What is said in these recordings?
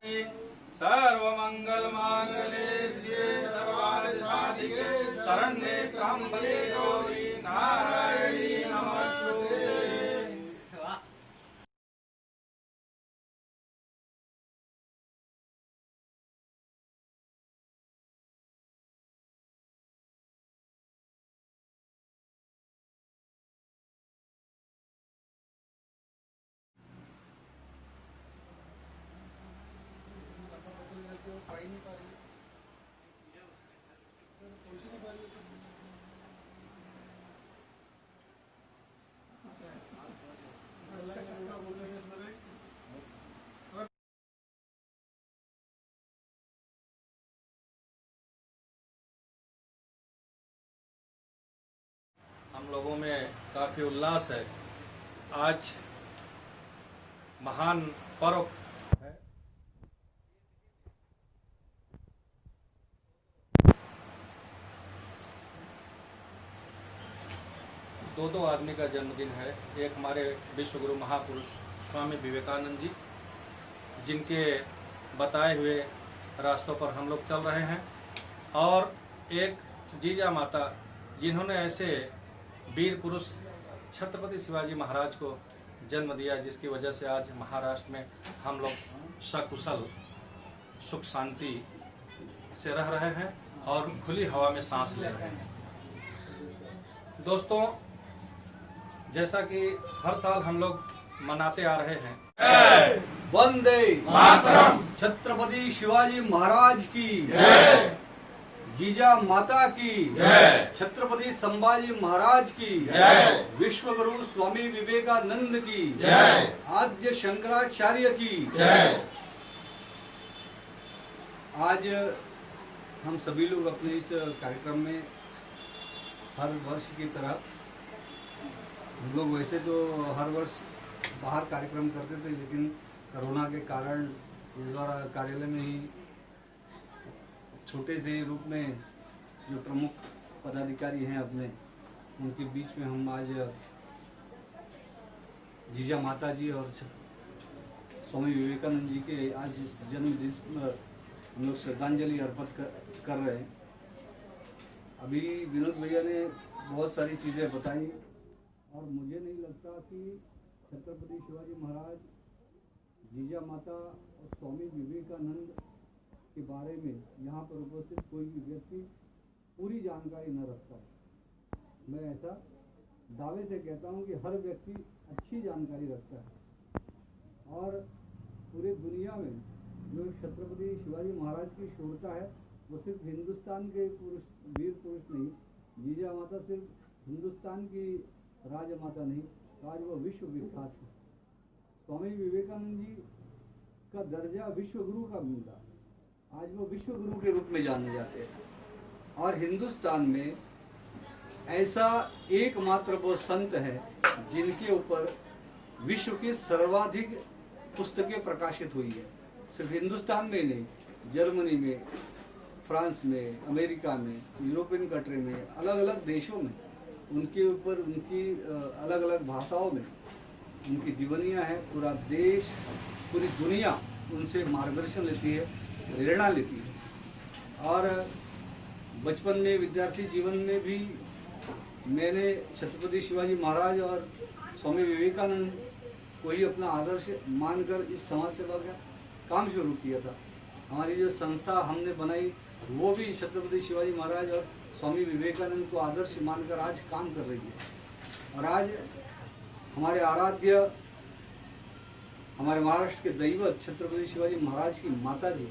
सर्वमंगल मांगल्ये शिवे सर्वार्थ साधिके शरण्ये त्र्यंबके गौरी नारायणी नमोस्तुते। हम लोगों में काफी उल्लास है। आज महान पर्व है। दो आदमी का जन्मदिन है। एक हमारे विश्व गुरु महापुरुष स्वामी विवेकानंद जी, जिनके बताए हुए रास्तों पर हम लोग चल रहे हैं, और एक जीजा माता, जिन्होंने ऐसे वीर पुरुष छत्रपति शिवाजी महाराज को जन्म दिया, जिसकी वजह से आज महाराष्ट्र में हम लोग सकुशल सुख शांति से रह रहे हैं और खुली हवा में सांस ले रहे हैं। दोस्तों, जैसा कि हर साल हम लोग मनाते आ रहे हैं, वंदे मातरम, छत्रपति शिवाजी महाराज की जय, जीजा माता की जय, छत्रपति संभाजी महाराज की जय, विश्व गुरु स्वामी विवेकानंद की जय, आद्य शंकराचार्य की जय। आज हम सभी लोग अपने इस कार्यक्रम में हर वर्ष की तरह, हम लोग वैसे तो हर वर्ष बाहर कार्यक्रम करते थे, लेकिन कोरोना के कारण इस बार कार्यालय में ही छोटे से रूप में जो प्रमुख पदाधिकारी हैं अपने, उनके बीच में हम आज जीजा माता जी और स्वामी विवेकानंद जी के आज इस जन्मदिन पर हम लोग श्रद्धांजलि अर्पित कर रहे हैं। अभी विनोद भैया ने बहुत सारी चीज़ें बताई, और मुझे नहीं लगता कि छत्रपति शिवाजी महाराज, जीजा माता और स्वामी विवेकानंद के बारे में यहाँ पर उपस्थित कोई भी व्यक्ति पूरी जानकारी न रखता है। मैं ऐसा दावे से कहता हूँ कि हर व्यक्ति अच्छी जानकारी रखता है, और पूरे दुनिया में जो छत्रपति शिवाजी महाराज की शौर्यता है, वो सिर्फ हिंदुस्तान के वीर पुरुष नहीं, जीजा माता सिर्फ हिंदुस्तान की राजमाता नहीं, आज वो विश्व विख्यात है। स्वामी विवेकानंद जी का दर्जा विश्व गुरु का मिला, आज वो विश्व गुरु के रूप में जाने जाते हैं। और हिंदुस्तान में ऐसा एकमात्र वो संत है जिनके ऊपर विश्व की सर्वाधिक पुस्तकें प्रकाशित हुई है। सिर्फ हिंदुस्तान में नहीं, जर्मनी में, फ्रांस में, अमेरिका में, यूरोपियन कंट्री में, अलग अलग देशों में उनके ऊपर, उनकी अलग अलग भाषाओं में उनकी जीवनियाँ हैं। पूरा देश, पूरी दुनिया उनसे मार्गदर्शन लेती है, प्रेरणा लेती है। और बचपन में, विद्यार्थी जीवन में भी मैंने छत्रपति शिवाजी महाराज और स्वामी विवेकानंद को ही अपना आदर्श मानकर इस समाज सेवा का काम शुरू किया था। हमारी जो संस्था हमने बनाई, वो भी छत्रपति शिवाजी महाराज और स्वामी विवेकानंद को आदर्श मानकर आज काम कर रही है। और आज हमारे आराध्य, हमारे महाराष्ट्र के दैवत छत्रपति शिवाजी महाराज की माता जी,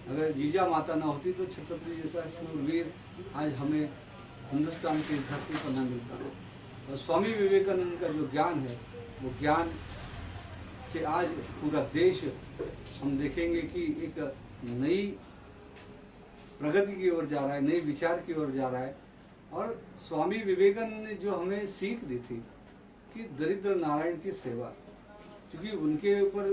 अगर जीजा माता ना होती तो छत्रपति जैसा शूरवीर आज हमें हिंदुस्तान की धरती पर न मिलता। और स्वामी विवेकानंद का जो ज्ञान है, वो ज्ञान से आज पूरा देश, हम देखेंगे कि एक नई प्रगति की ओर जा रहा है, नए विचार की ओर जा रहा है। और स्वामी विवेकानंद ने जो हमें सीख दी थी कि दरिद्र नारायण की सेवा, क्योंकि उनके ऊपर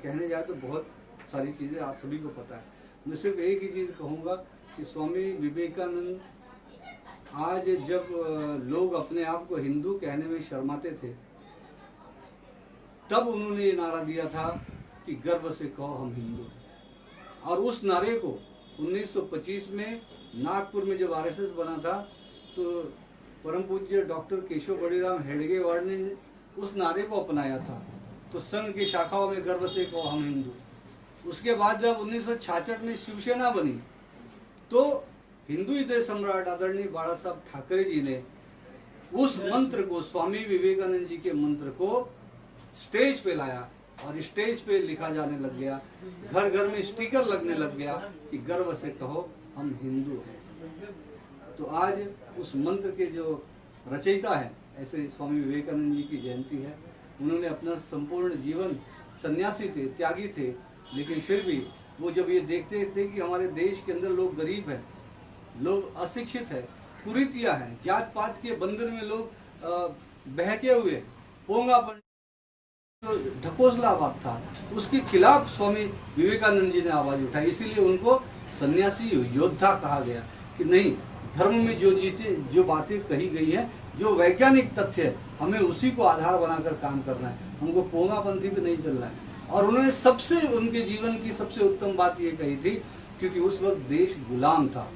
कहने जाए तो बहुत सारी चीज़ें आप सभी को पता है। मैं सिर्फ एक ही चीज़ कहूँगा कि स्वामी विवेकानंद, आज जब लोग अपने आप को हिंदू कहने में शर्माते थे, तब उन्होंने ये नारा दिया था कि गर्व से कहो हम हिंदू हैं। और उस नारे को 1925 में नागपुर में जब आरएसएस बना था तो परम पूज्य डॉक्टर केशव बड़ीराम हेडगेवार ने उस नारे को अपनाया था। तो संघ की शाखाओं में गर्व से कहो हम हिंदू। उसके बाद जब 1966 में शिवसेना बनी तो हिंदू हृदय सम्राट आदरणीय बाला साहब ठाकरे जी ने उस मंत्र को, स्वामी विवेकानंद जी के मंत्र को स्टेज पे लाया और स्टेज पे लिखा जाने लग गया, घर घर में स्टिकर लगने लग गया कि गर्व से कहो हम हिंदू हैं। तो आज उस मंत्र के जो रचयिता हैं, ऐसे स्वामी विवेकानंद जी की जयंती है। उन्होंने अपना संपूर्ण जीवन, सन्यासी थे, त्यागी थे, लेकिन फिर भी वो जब ये देखते थे कि हमारे देश के अंदर लोग गरीब हैं, लोग अशिक्षित है, कुरीतियां हैं, जात पात के बंधन में लोग बहके हुए, पोंगापन जो ढकोसलाबाद था उसके खिलाफ स्वामी विवेकानंद जी ने आवाज उठाई। इसीलिए उनको सन्यासी योद्धा कहा गया कि नहीं, धर्म में जो बातें कही गई हैं, जो वैज्ञानिक तथ्य है, हमें उसी को आधार बनाकर काम करना है, हमको पोंगापंथी पे नहीं चलना है। और उन्होंने सबसे, उनके जीवन की सबसे उत्तम बात ये कही थी, क्योंकि उस वक्त देश गुलाम था,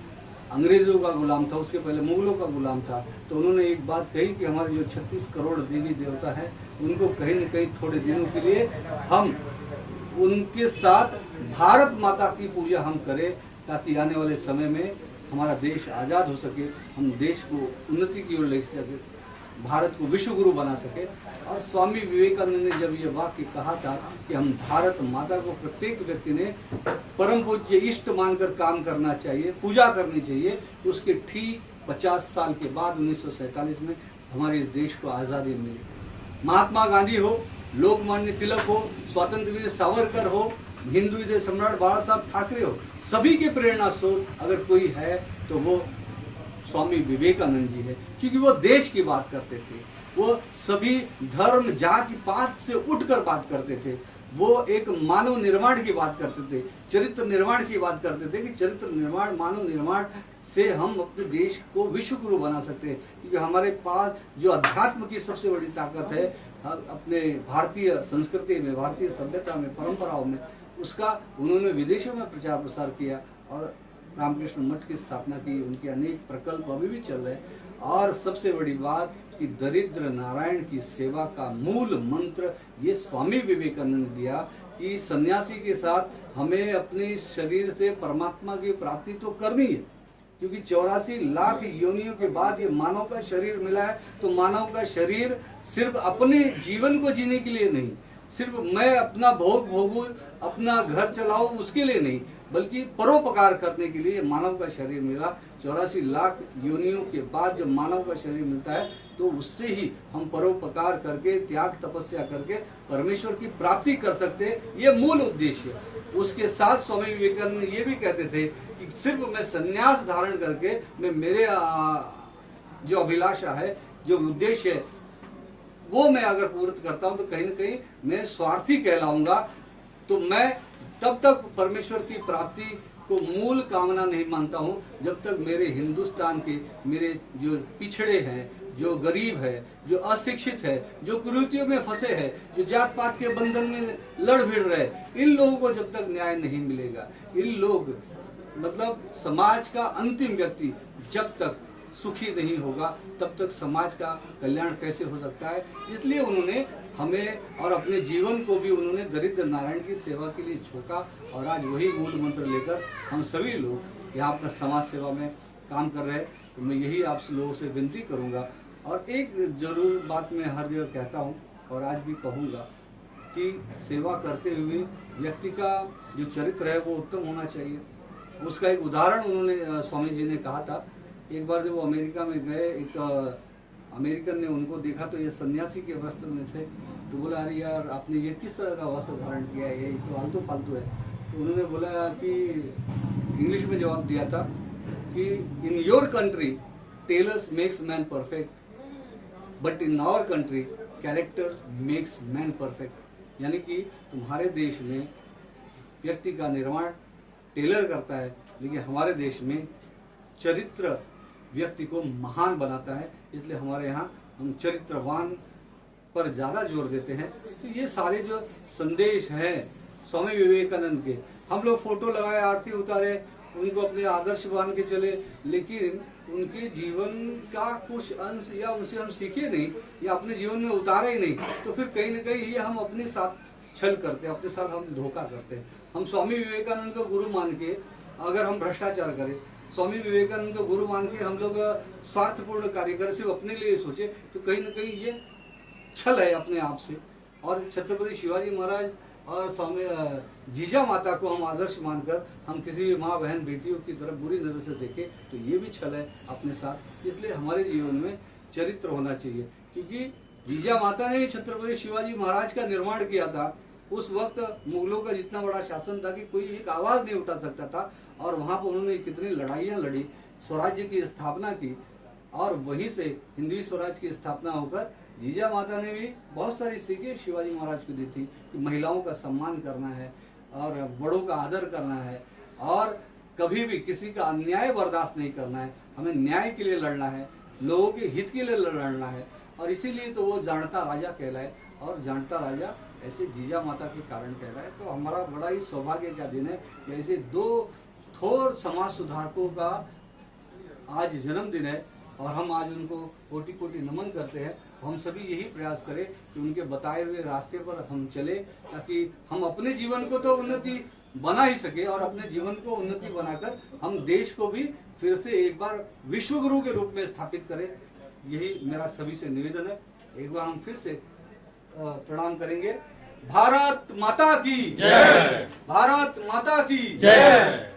अंग्रेजों का गुलाम था, उसके पहले मुगलों का गुलाम था। तो उन्होंने एक बात कही कि हमारे जो 36 करोड़ देवी देवता हैं, उनको कहीं न कहीं थोड़े दिनों के लिए हम उनके साथ भारत माता की पूजा हम करें, ताकि आने वाले समय में हमारा देश आज़ाद हो सके, हम देश को उन्नति की ओर ले सके, भारत को विश्व गुरु बना सके। और स्वामी विवेकानंद ने जब ये वाक्य कहा था कि हम भारत माता को प्रत्येक व्यक्ति ने परम पूज्य इष्ट मानकर काम करना चाहिए, पूजा करनी चाहिए, उसके ठीक 50 साल के बाद 1947 में हमारे इस देश को आज़ादी मिली। महात्मा गांधी हो, लोकमान्य तिलक हो, स्वतंत्र वीर सावरकर हो, हिंदू हृदय सम्राट बाला साहब ठाकरे हो, सभी के प्रेरणा स्रोत अगर कोई है तो वो स्वामी विवेकानंद जी है। क्योंकि वो देश की बात करते थे, वो सभी धर्म जाति पात से उठकर बात करते थे, वो एक मानव निर्माण की बात करते थे, चरित्र निर्माण की बात करते थे कि चरित्र निर्माण, मानव निर्माण से हम अपने देश को विश्व गुरु बना सकते हैं। क्योंकि हमारे पास जो अध्यात्म की सबसे बड़ी ताकत है अपने भारतीय संस्कृति में, भारतीय सभ्यता में, परंपराओं में, उसका उन्होंने विदेशों में प्रचार प्रसार किया और रामकृष्ण मठ की स्थापना की। उनके अनेक प्रकल्प अभी भी चल रहे हैं। और सबसे बड़ी बात कि दरिद्र नारायण की सेवा का मूल मंत्र ये स्वामी विवेकानंद ने दिया कि सन्यासी के साथ हमें अपने शरीर से परमात्मा की प्राप्ति तो करनी है, क्योंकि 84 लाख योनियों के बाद ये मानव का शरीर मिला है। तो मानव का शरीर सिर्फ अपने जीवन को जीने के लिए नहीं, सिर्फ मैं अपना भोग भोगूं, अपना घर चलाऊं, उसके लिए नहीं, बल्कि परोपकार करने के लिए मानव का शरीर मिला। 84 लाख योनियों के बाद जब मानव का शरीर मिलता है तो उससे ही हम परोपकार करके, त्याग तपस्या करके परमेश्वर की प्राप्ति कर सकते हैं। ये मूल उद्देश्य। उसके साथ स्वामी विवेकानंद ये भी कहते थे कि सिर्फ मैं संन्यास धारण करके मैं मेरे जो अभिलाषा है, जो उद्देश्य है, वो मैं अगर पूर्ण करता हूं तो कहीं न कहीं मैं स्वार्थी कहलाऊंगा। तो मैं तब तक परमेश्वर की प्राप्ति को मूल कामना नहीं मानता हूं जब तक मेरे हिंदुस्तान के, मेरे जो पिछड़े हैं, जो गरीब है, जो अशिक्षित है, जो कुरीतियों में फंसे हैं, जो जात पात के बंधन में लड़ भिड़ रहे, इन लोगों को जब तक न्याय नहीं मिलेगा, इन लोग मतलब समाज का अंतिम व्यक्ति जब तक सुखी नहीं होगा तब तक समाज का कल्याण कैसे हो सकता है। इसलिए उन्होंने हमें और अपने जीवन को भी उन्होंने दरिद्र नारायण की सेवा के लिए झोंका। और आज वही मूल मंत्र लेकर हम सभी लोग यहाँ पर समाज सेवा में काम कर रहे हैं। तो मैं यही आप लोगों से विनती करूँगा। और एक जरूर बात मैं हर जगह कहता हूँ और आज भी कहूँगा कि सेवा करते हुए व्यक्ति का जो चरित्र है वो उत्तम होना चाहिए। उसका एक उदाहरण उन्होंने, स्वामी जी ने कहा था, एक बार जब वो अमेरिका में गए, एक अमेरिकन ने उनको देखा तो ये सन्यासी के वस्त्र में थे। तो बोला, अरे यार आपने ये किस तरह का वस्त्र धारण किया है, ये तो आलतू फालतू है। तो उन्होंने बोला कि इंग्लिश में जवाब दिया था कि in your country tailors makes man perfect, but in our country character makes man perfect. यानी कि तुम्हारे देश में व्यक्ति का निर्माण टेलर करता है, लेकिन हमारे देश में चरित्र व्यक्ति को महान बनाता है। इसलिए हमारे यहाँ हम चरित्रवान पर ज़्यादा जोर देते हैं। तो ये सारे जो संदेश हैं स्वामी विवेकानंद के, हम लोग फोटो लगाए, आरती उतारे, उनको अपने आदर्श मान के चले, लेकिन उनके जीवन का कुछ अंश या उनसे हम सीखे नहीं या अपने जीवन में उतारे ही नहीं, तो फिर कहीं ना कहीं ये हम अपने साथ छल करते हैं, अपने साथ हम धोखा करते हैं। हम स्वामी विवेकानंद को गुरु मान के अगर हम भ्रष्टाचार करें, स्वामी विवेकानंद को गुरु मान के हम लोग स्वार्थपूर्ण कार्य करें, सिर्फ अपने लिए सोचे, तो कहीं ना कहीं ये छल है अपने आप से। और छत्रपति शिवाजी महाराज और स्वामी जीजा माता को हम आदर्श मानकर हम किसी भी माँ बहन बेटियों की तरफ बुरी नजर से देखें, तो ये भी छल है अपने साथ। इसलिए हमारे जीवन में चरित्र होना चाहिए, क्योंकि जीजा माता ने छत्रपति शिवाजी महाराज का निर्माण किया था। उस वक्त मुगलों का जितना बड़ा शासन था कि कोई एक आवाज नहीं उठा सकता था, और वहां पर उन्होंने कितनी लड़ाइयां लड़ी, स्वराज्य की स्थापना की, और वहीं से हिंदवी स्वराज की स्थापना होकर जीजा माता ने भी बहुत सारी सीखें शिवाजी महाराज को दी थी कि महिलाओं का सम्मान करना है और बड़ों का आदर करना है, और कभी भी किसी का अन्याय बर्दाश्त नहीं करना है, हमें न्याय के लिए लड़ना है, लोगों के हित के लिए लड़ना है। और इसीलिए तो वो जानता राजा कहलाए, और जानता राजा ऐसे जीजा माता के कारण कहलाए। तो हमारा बड़ा ही सौभाग्य का दिन है कि ऐसे दो थोर समाज सुधारकों का आज जन्मदिन है, और हम आज उनको कोटि कोटि नमन करते हैं। हम सभी यही प्रयास करें कि उनके बताए हुए रास्ते पर हम चले, ताकि हम अपने जीवन को तो उन्नति बना ही सके, और अपने जीवन को उन्नति बनाकर हम देश को भी फिर से एक बार विश्व गुरु के रूप में स्थापित करें। यही मेरा सभी से निवेदन है। एक बार हम फिर से प्रणाम करेंगे। भारत माता की जय, भारत माता की जय,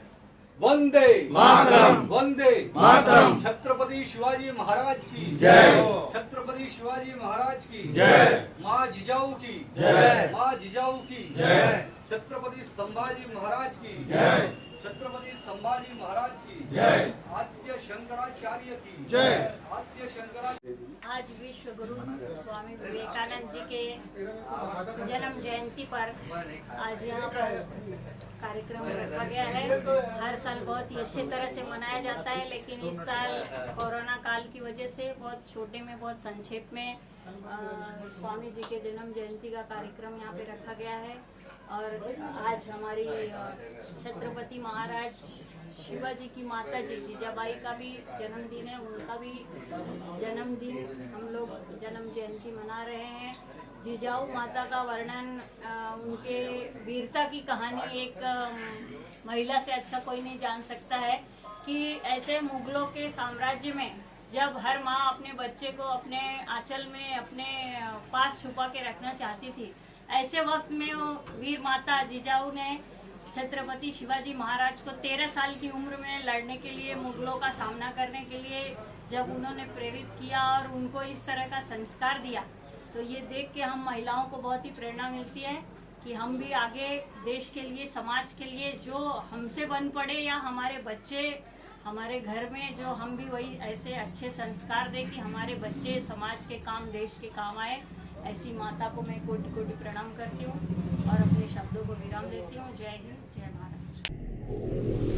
वंदे मातरम, वंदे मातरम, छत्रपति शिवाजी महाराज की जय, छत्रपति शिवाजी महाराज की जय, माँ जिजाऊ की जय, माँ जिजाऊ की जय, छत्रपति संभाजी महाराज की जय, छत्रपति संभाजी महाराज की जय, आद्य शंकराचार्य की जय, आद्य शंकराचार्य। आज विश्व गुरु स्वामी विवेकानंद जी के जन्म जयंती पर आज यहाँ पर कार्यक्रम रखा गया है। हर साल बहुत ही अच्छे तरह से मनाया जाता है, लेकिन इस साल कोरोना काल की वजह से बहुत छोटे में, बहुत संक्षेप में स्वामी जी के जन्म जयंती का कार्यक्रम यहाँ पे रखा गया है। और आज हमारी छत्रपति महाराज शिवाजी की माता जी जीजाबाई का भी जन्मदिन है, उनका भी जन्मदिन हम लोग जन्म जयंती मना रहे हैं। जीजाऊ माता का वर्णन, उनके वीरता की कहानी एक महिला से अच्छा कोई नहीं जान सकता है कि ऐसे मुगलों के साम्राज्य में जब हर माँ अपने बच्चे को अपने आंचल में अपने पास छुपा के रखना चाहती थी, ऐसे वक्त में वो वीर माता जीजाऊ ने छत्रपति शिवाजी महाराज को 13 साल की उम्र में लड़ने के लिए, मुगलों का सामना करने के लिए जब उन्होंने प्रेरित किया और उनको इस तरह का संस्कार दिया, तो ये देख के हम महिलाओं को बहुत ही प्रेरणा मिलती है कि हम भी आगे देश के लिए, समाज के लिए जो हमसे बन पड़े या हमारे बच्चे हमारे घर में, जो हम भी वही ऐसे अच्छे संस्कार दें कि हमारे बच्चे समाज के काम, देश के काम आए। ऐसी माता को मैं कोटि कोटि प्रणाम करती हूँ और अपने शब्दों को विराम देती हूँ। जय हिंद, जय महाराष्ट्र।